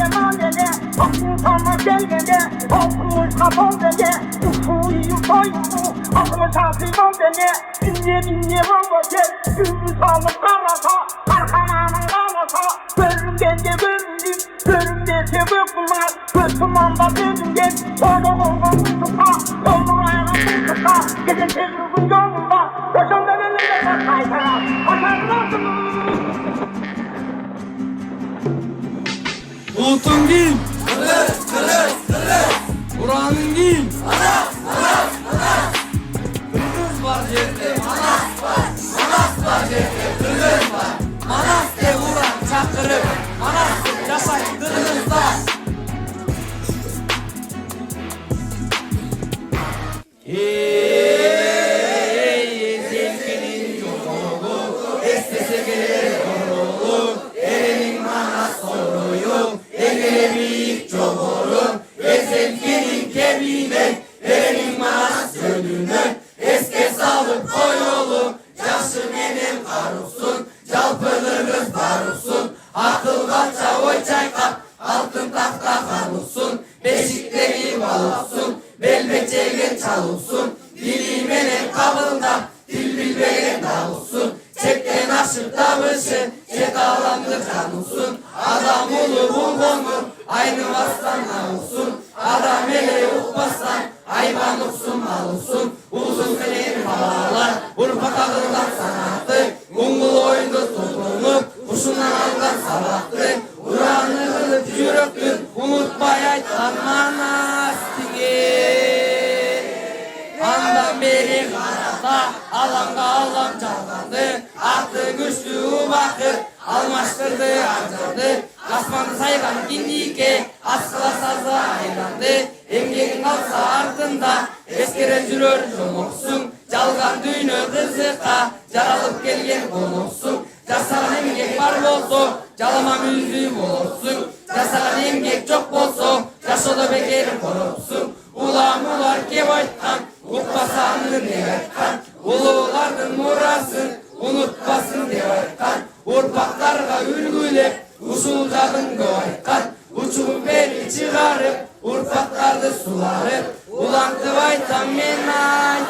emanede, aklın sana gelmede, altımız kapalı dede, usuluyum soyumu, aklımı çarpıyım dede, binye vambacı, gündüz alıp kalasa, arkamanın kalasa, görümdence görümdüm, görümdence bökülmez, götümanda dönümden, orada olgun tutuka, yolun ayağını tutuka, gece tezgürün yolunda, yaşamdan önünde kaytara, başarılarsınız. Olsun kim? Uraanym kim? Kırgız var yerde, Manas var yerde, Kırgız var. Manas de Uran çakırıp, Manas yaşay Kırgız'da. Zevkinin yolu, estese gelir yolu, elinin Manas soruyu, elini büyük çoğuru, zevkinin kebine, elinin Manas gönlünü, eske sağlık koyulu, yaşı benim karusun, calpınırız barusun, akıl kapça oy çaykap, altın tahta kanusun, beşikleri balolsun, belbecegen çalulsun, dili menen kabında, dil bilbegen davulsun, çekten aşık davışı, çek alandır canulsun, adam ulu bulgonur, aynı vastan olsun, adam ele ukbasan, hayvan uksun malulsun, uzun kelen havalar, urpak ağırdan sanatı, Mungul oyundu tutulup, kuşundan aldan sabahtı, Uranı kılıp yürüktür, unutmay ayttan Manas dige. Andan beri karata, alanga alam çalgandı, aktı güçlü bakır, almaştırdı harcadı, asmanı saygan kindike, askıla sazı aylandı, emgegin kalsa ardında, eskere jürör jomoksun, jalgan düğünü kızıka, jaralıp gelgen konoksun, jasagan emgek var bolso, jalama müziği olursun, jasagan emgek çok bolso, jaşoda beker korupsun, ulam ular kep aytkan, ukpasanın dep aytkan, ululardın muraсын, unutpasın dep aytkan, urpaklarga ülgülep, usul jagın көп aytkan, uçuğun beri çıgarıp, urpaklardı sularıp, ulantıp aytam men ayt.